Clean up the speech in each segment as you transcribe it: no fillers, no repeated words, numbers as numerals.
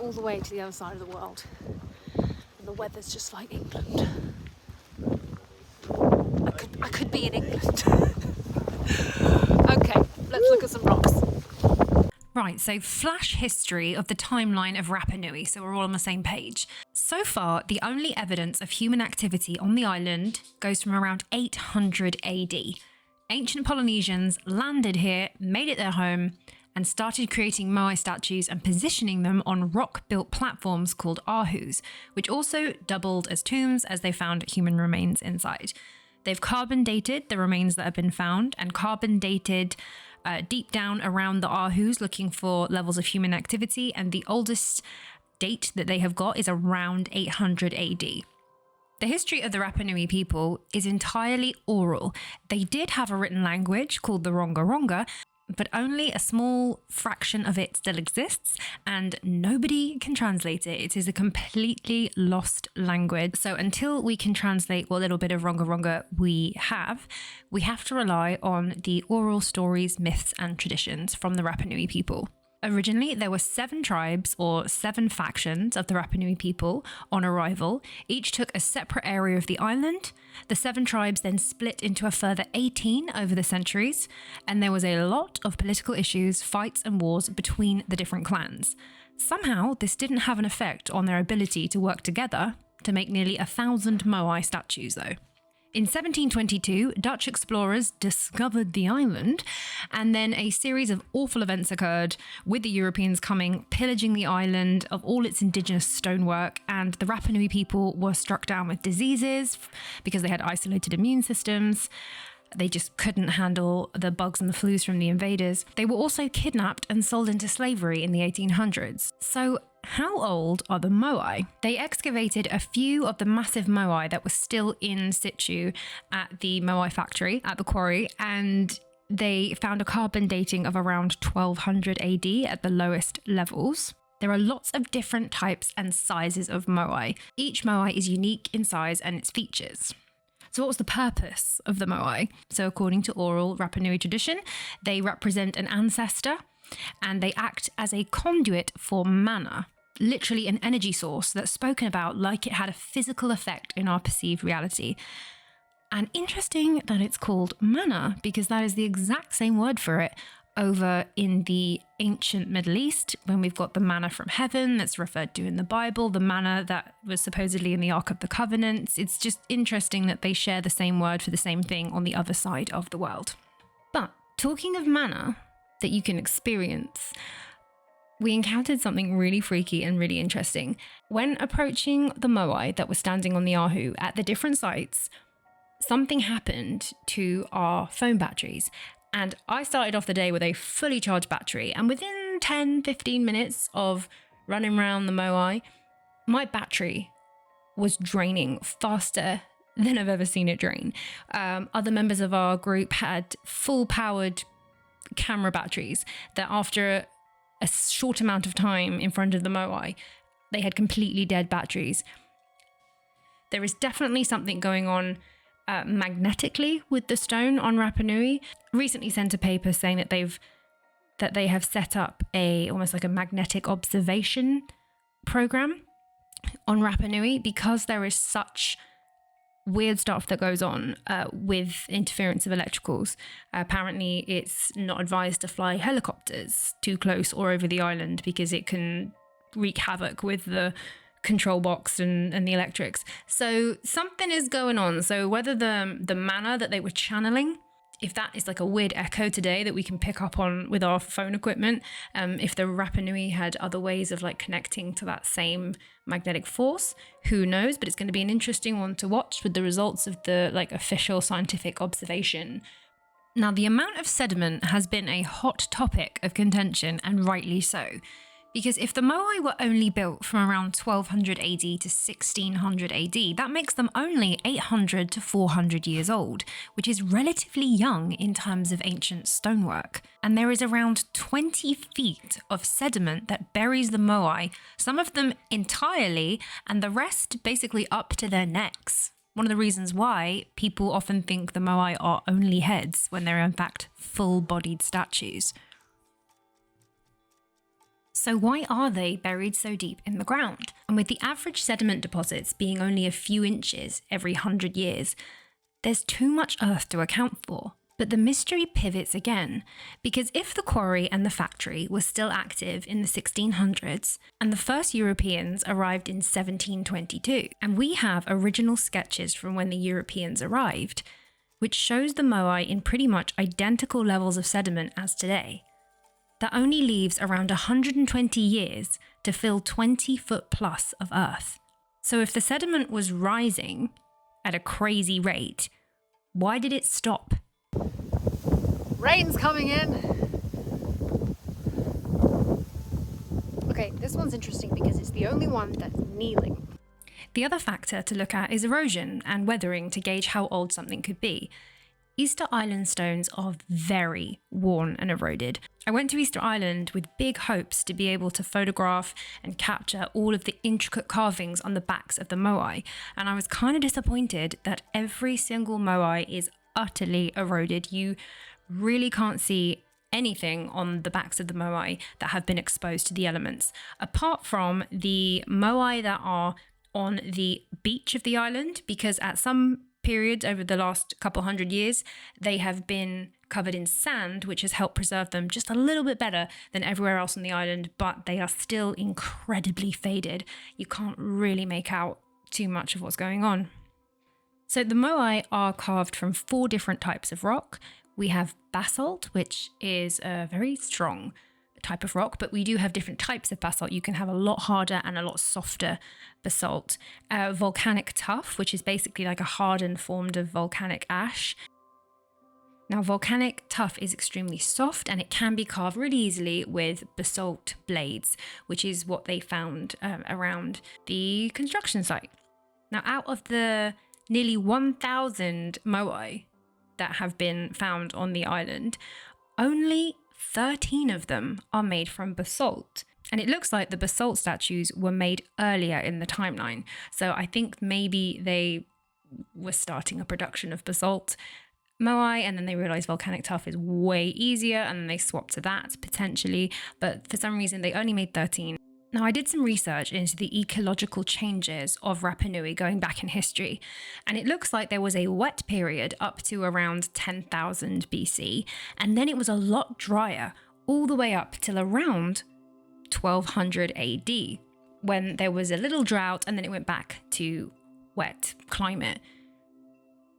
all the way to the other side of the world. And the weather's just like England. I could be in England. Okay, let's look at some rocks. Right, so flash history of the timeline of Rapa Nui, so we're all on the same page. So far, the only evidence of human activity on the island goes from around 800 AD. Ancient Polynesians landed here, made it their home, and started creating Moai statues and positioning them on rock-built platforms called ahus, which also doubled as tombs as they found human remains inside. They've carbon dated the remains that have been found and carbon dated deep down around the ahus, looking for levels of human activity, and the oldest date that they have got is around 800 AD. The history of the Rapa Nui people is entirely oral. They did have a written language called the Ronga Ronga, but only a small fraction of it still exists and nobody can translate it. It is a completely lost language. So until we can translate what little bit of Ronga Ronga we have to rely on the oral stories, myths and traditions from the Rapa Nui people. Originally, there were 7 tribes or 7 factions of the Rapa Nui people on arrival. Each took a separate area of the island. The 7 tribes then split into a further 18 over the centuries, and there was a lot of political issues, fights and wars between the different clans. Somehow, this didn't have an effect on their ability to work together to make nearly 1,000 Moai statues, though. In 1722, Dutch explorers discovered the island, and then a series of awful events occurred, with the Europeans coming, pillaging the island of all its indigenous stonework, and the Rapa Nui people were struck down with diseases because they had isolated immune systems. They just couldn't handle the bugs and the flus from the invaders. They were also kidnapped and sold into slavery in the 1800s. So how old are the Moai? They excavated a few of the massive Moai that were still in situ at the Moai factory, at the quarry, and they found a carbon dating of around 1200 AD at the lowest levels. There are lots of different types and sizes of Moai. Each Moai is unique in size and its features. So what was the purpose of the Moai? So according to oral Rapa Nui tradition, they represent an ancestor and they act as a conduit for mana, literally an energy source that's spoken about like it had a physical effect in our perceived reality. And interesting that it's called mana, because that is the exact same word for it over in the ancient Middle East, when we've got the manna from heaven that's referred to in the Bible, the manna that was supposedly in the Ark of the Covenant. It's just interesting that they share the same word for the same thing on the other side of the world. But talking of manna that you can experience, we encountered something really freaky and really interesting. When approaching the Moai that were standing on the ahu at the different sites, something happened to our phone batteries. And I started off the day with a fully charged battery, and within 10-15 minutes of running around the Moai, my battery was draining faster than I've ever seen it drain. Other members of our group had full powered camera batteries that after a short amount of time in front of the Moai, they had completely dead batteries. There is definitely something going on magnetically with the stone on Rapa Nui. Recently sent a paper saying that they have set up almost like a magnetic observation program on Rapa Nui, because there is such weird stuff that goes on with interference of electricals. Apparently it's not advised to fly helicopters too close or over the island because it can wreak havoc with the control box and the electrics. So something is going on. So whether the manner that they were channeling, if that is like a weird echo today that we can pick up on with our phone equipment, if the Rapa Nui had other ways of like connecting to that same magnetic force, who knows? But it's going to be an interesting one to watch with the results of the like official scientific observation. Now, the amount of sediment has been a hot topic of contention, and rightly so. Because if the Moai were only built from around 1200 AD to 1600 AD, that makes them only 800 to 400 years old, which is relatively young in terms of ancient stonework. And there is around 20 feet of sediment that buries the Moai, some of them entirely, and the rest basically up to their necks. One of the reasons why people often think the Moai are only heads when they're in fact full-bodied statues. So why are they buried so deep in the ground? And with the average sediment deposits being only a few inches every 100 years, there's too much earth to account for. But the mystery pivots again, because if the quarry and the factory were still active in the 1600s, and the first Europeans arrived in 1722, and we have original sketches from when the Europeans arrived, which shows the Moai in pretty much identical levels of sediment as today, that only leaves around 120 years to fill 20 foot plus of earth. So if the sediment was rising at a crazy rate, why did it stop? Rain's coming in. Okay, this one's interesting because it's the only one that's kneeling. The other factor to look at is erosion and weathering to gauge how old something could be. Easter Island stones are very worn and eroded. I went to Easter Island with big hopes to be able to photograph and capture all of the intricate carvings on the backs of the Moai, and I was kind of disappointed that every single Moai is utterly eroded. You really can't see anything on the backs of the Moai that have been exposed to the elements, apart from the Moai that are on the beach of the island, because at some periods over the last couple hundred years, they have been covered in sand, which has helped preserve them just a little bit better than everywhere else on the island, but they are still incredibly faded. You can't really make out too much of what's going on. So the Moai are carved from 4 different types of rock. We have basalt, which is a very strong type of rock, but we do have different types of basalt. You can have a lot harder and a lot softer basalt. Volcanic tuff, which is basically like a hardened form of volcanic ash. Now, volcanic tuff is extremely soft and it can be carved really easily with basalt blades, which is what they found around the construction site. Now, out of the nearly 1,000 Moai that have been found on the island, only 13 of them are made from basalt. And it looks like the basalt statues were made earlier in the timeline. So I think maybe they were starting a production of basalt Moai, and then they realized volcanic tuff is way easier, and then they swapped to that potentially. But for some reason, they only made 13. Now, I did some research into the ecological changes of Rapa Nui going back in history, and it looks like there was a wet period up to around 10,000 BC, and then it was a lot drier all the way up till around 1200 AD, when there was a little drought and then it went back to wet climate.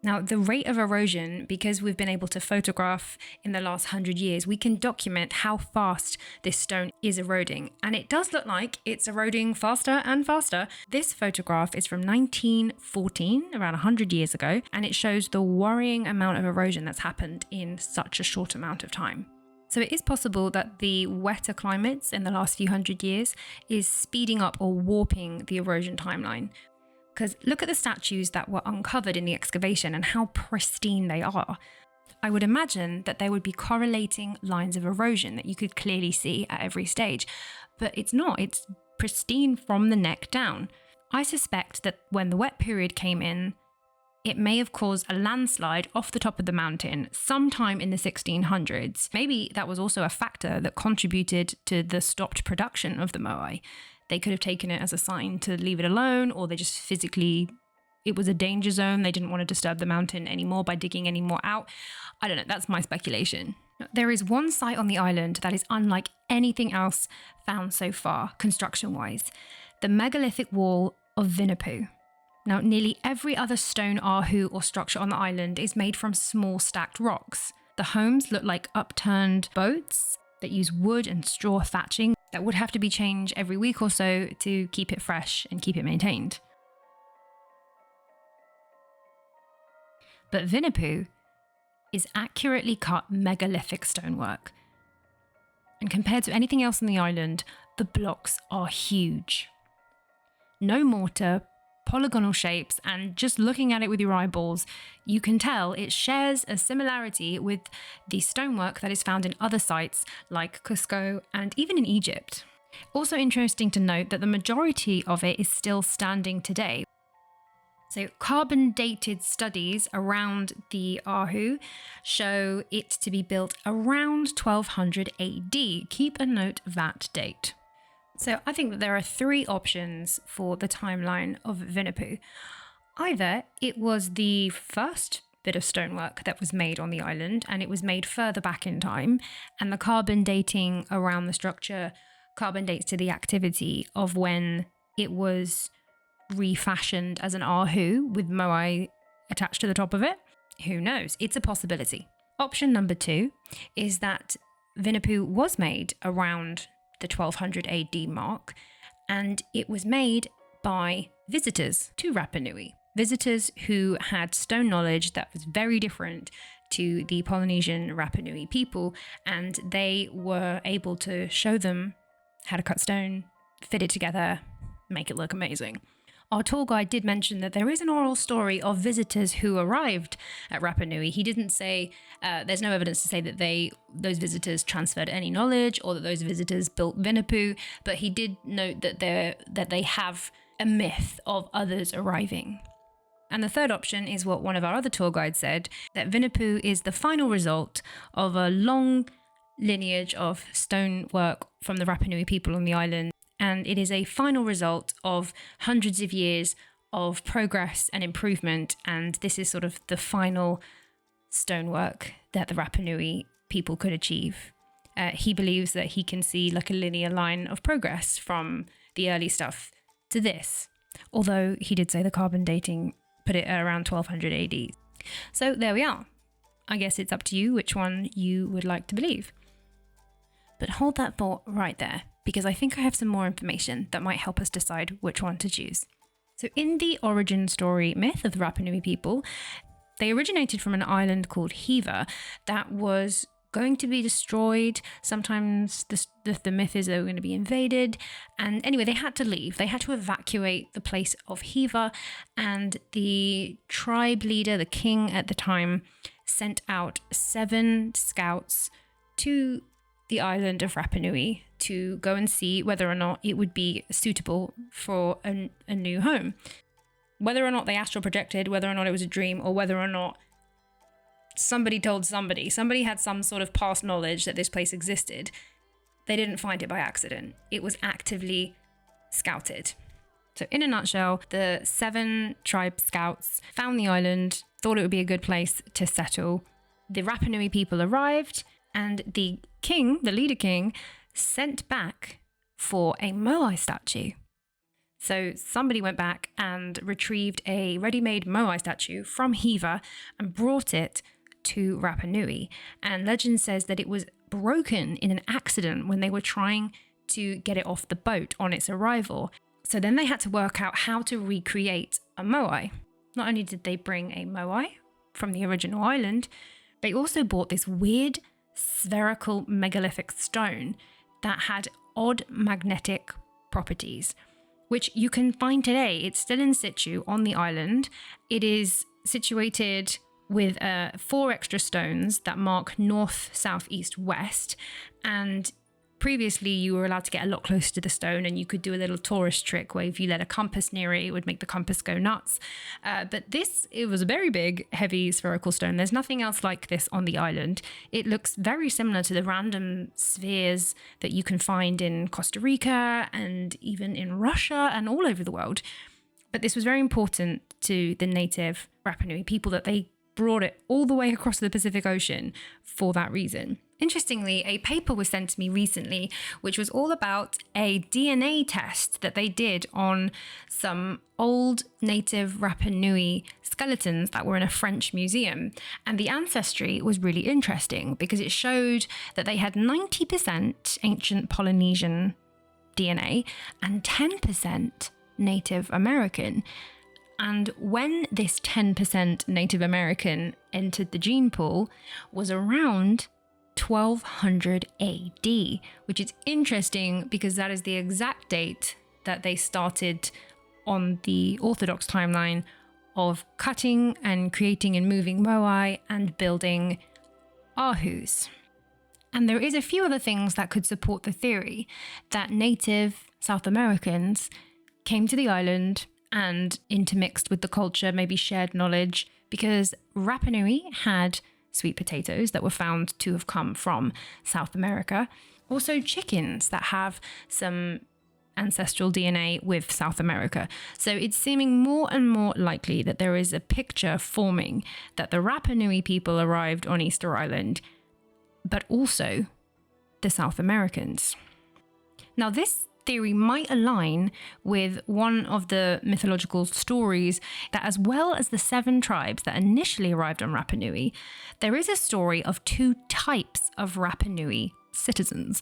Now, the rate of erosion, because we've been able to photograph in the last 100 years, we can document how fast this stone is eroding. And it does look like it's eroding faster and faster. This photograph is from 1914, around 100 years ago, and it shows the worrying amount of erosion that's happened in such a short amount of time. So it is possible that the wetter climates in the last few hundred years is speeding up or warping the erosion timeline. Because look at the statues that were uncovered in the excavation and how pristine they are. I would imagine that there would be correlating lines of erosion that you could clearly see at every stage, but it's not. It's pristine from the neck down. I suspect that when the wet period came in, it may have caused a landslide off the top of the mountain sometime in the 1600s. Maybe that was also a factor that contributed to the stopped production of the Moai. They could have taken it as a sign to leave it alone, or they just physically, it was a danger zone. They didn't want to disturb the mountain anymore by digging any more out. I don't know, that's my speculation. There is one site on the island that is unlike anything else found so far, construction-wise. The megalithic wall of Vinapu. Now, nearly every other stone ahu or structure on the island is made from small stacked rocks. The homes look like upturned boats that use wood and straw thatching that would have to be changed every week or so to keep it fresh and keep it maintained. But Vinapu is accurately cut megalithic stonework. And compared to anything else on the island, the blocks are huge. No mortar, polygonal shapes, and just looking at it with your eyeballs, you can tell it shares a similarity with the stonework that is found in other sites like Cusco and even in Egypt. Also interesting to note that the majority of it is still standing today. So carbon dated studies around the Ahu show it to be built around 1200 AD. Keep a note of that date. So I think that there are three options for the timeline of Vinapu. Either it was the first bit of stonework that was made on the island and it was made further back in time, and the carbon dating around the structure carbon dates to the activity of when it was refashioned as an ahu with moai attached to the top of it. Who knows? It's a possibility. Option number 2 is that Vinapu was made around the 1200 AD mark, and it was made by visitors to Rapa Nui. Visitors who had stone knowledge that was very different to the Polynesian Rapa Nui people, and they were able to show them how to cut stone, fit it together, make it look amazing. Our tour guide did mention that there is an oral story of visitors who arrived at Rapa Nui. He didn't say, there's no evidence to say that those visitors transferred any knowledge or that those visitors built Vinapu, but he did note that they have a myth of others arriving. And the third option is what one of our other tour guides said, that Vinapu is the final result of a long lineage of stonework from the Rapa Nui people on the island. And it is a final result of hundreds of years of progress and improvement. And this is sort of the final stonework that the Rapa Nui people could achieve. He believes that he can see like a linear line of progress from the early stuff to this. Although he did say the carbon dating put it at around 1200 AD. So there we are. I guess it's up to you which one you would like to believe. But hold that thought right there, because I think I have some more information that might help us decide which one to choose. So in the origin story myth of the Rapa Nui people, they originated from an island called Hiva that was going to be destroyed. Sometimes the myth is they were going to be invaded. And anyway, they had to leave. They had to evacuate the place of Hiva. And the tribe leader, the king at the time, sent out 7 scouts to the island of Rapa Nui to go and see whether or not it would be suitable for a new home. Whether or not they astral projected, whether or not it was a dream, or whether or not somebody told somebody had some sort of past knowledge that this place existed, they didn't find it by accident. It was actively scouted. So in a nutshell, the 7 tribe scouts found the island, thought it would be a good place to settle. The Rapa Nui people arrived, and the king, the leader king, sent back for a Moai statue. So somebody went back and retrieved a ready-made Moai statue from Hiva and brought it to Rapa Nui. And legend says that it was broken in an accident when they were trying to get it off the boat on its arrival. So then they had to work out how to recreate a Moai. Not only did they bring a Moai from the original island, they also bought this weird spherical megalithic stone that had odd magnetic properties, which you can find today. It's still in situ on the island. It is situated with 4 extra stones that mark north, south, east, west. And previously you were allowed to get a lot closer to the stone, and you could do a little tourist trick where if you let a compass near it, it would make the compass go nuts. But it was a very big, heavy spherical stone. There's nothing else like this on the island. It looks very similar to the random spheres that you can find in Costa Rica and even in Russia and all over the world. But this was very important to the native Rapa Nui people, that they brought it all the way across the Pacific Ocean for that reason. Interestingly, a paper was sent to me recently, which was all about a DNA test that they did on some old native Rapa Nui skeletons that were in a French museum. And the ancestry was really interesting because it showed that they had 90% ancient Polynesian DNA and 10% Native American. And when this 10% Native American entered the gene pool was around 1200 AD, which is interesting because that is the exact date that they started on the Orthodox timeline of cutting and creating and moving moai and building ahus. And there is a few other things that could support the theory that native South Americans came to the island and intermixed with the culture, maybe shared knowledge, because Rapa Nui had sweet potatoes that were found to have come from South America. Also chickens that have some ancestral DNA with South America. So it's seeming more and more likely that there is a picture forming that the Rapa Nui people arrived on Easter Island, but also the South Americans. Now, this theory might align with one of the mythological stories that, as well as the 7 tribes that initially arrived on Rapa Nui, there is a story of 2 types of Rapa Nui citizens,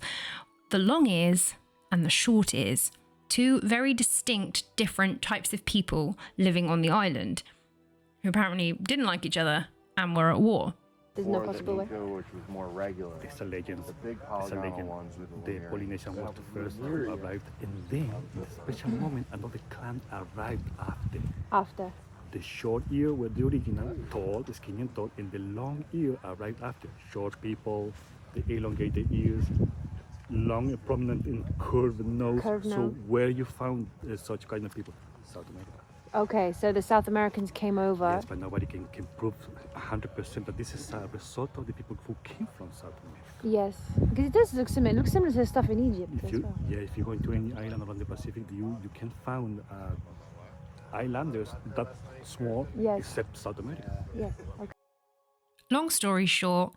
the long ears and the short ears, 2 very distinct different types of people living on the island who apparently didn't like each other and were at war. There's no possible way. Which was more regular. It's a legend. The big It's a legend. polygonal ones with The weird. Polynesian was the first who arrived, and then in a special moment, another clan arrived after. After. The short ear were the original, tall, skinny and tall, and the long ear arrived after. Short people, the elongated ears, long and prominent and curved nose. Curved So nose. where you found such kind of people? South America. Okay, so the South Americans came over. Yes, but nobody can prove 100%, but this is a result of the people who came from South America. Yes, because it does look similar. It looks similar to the stuff in Egypt If as you, well. yeah, if you go into any island around the Pacific, you can find islanders that small, Yes. except South America. Yes. Okay. Long story short,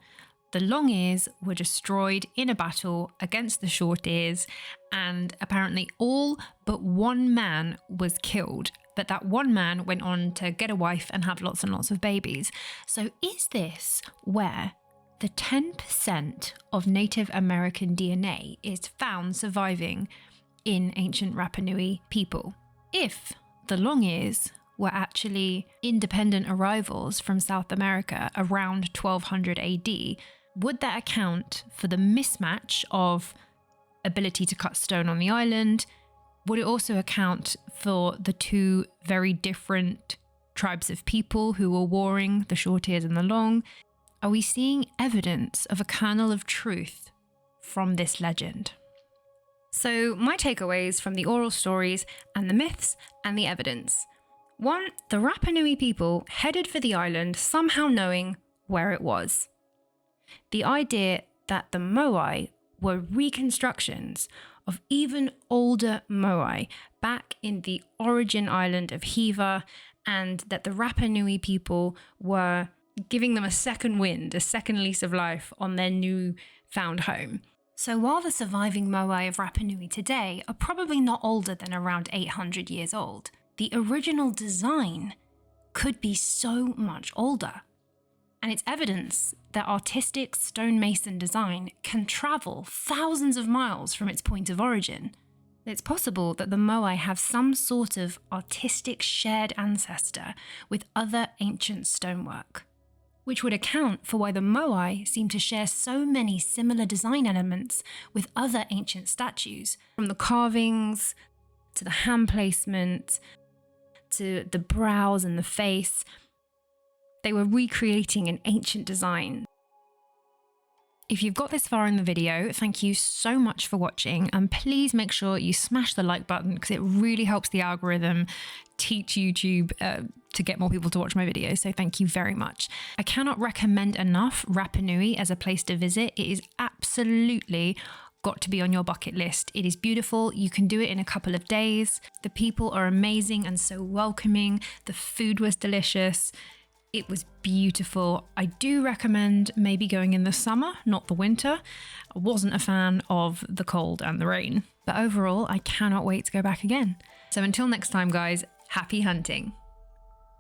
the long ears were destroyed in a battle against the short ears, and apparently all but one man was killed. But that one man went on to get a wife and have lots and lots of babies. So is this where the 10% of Native American DNA is found surviving in ancient Rapa Nui people? If the long ears were actually independent arrivals from South America around 1200 AD, would that account for the mismatch of ability to cut stone on the island? Would it also account for the 2 very different tribes of people who were warring, the short ears and the long? Are we seeing evidence of a kernel of truth from this legend? So my takeaways from the oral stories and the myths and the evidence. 1, the Rapa Nui people headed for the island somehow knowing where it was. The idea that the Moai were reconstructions of even older Moai back in the origin island of Hiva, and that the Rapa Nui people were giving them a second wind, a second lease of life on their new found home. So while the surviving Moai of Rapa Nui today are probably not older than around 800 years old, the original design could be so much older. And it's evidence that artistic stonemason design can travel thousands of miles from its point of origin. It's possible that the Moai have some sort of artistic shared ancestor with other ancient stonework, which would account for why the Moai seem to share so many similar design elements with other ancient statues, from the carvings to the hand placement to the brows and the face. They were recreating an ancient design. If you've got this far in the video, thank you so much for watching, and please make sure you smash the like button because it really helps the algorithm teach YouTube to get more people to watch my videos, so thank you very much. I cannot recommend enough Rapa Nui as a place to visit. It is absolutely got to be on your bucket list. It is beautiful. You can do it in a couple of days. The people are amazing and so welcoming. The food was delicious. It was beautiful. I do recommend maybe going in the summer, not the winter. I wasn't a fan of the cold and the rain, but overall, I cannot wait to go back again. So until next time, guys, happy hunting.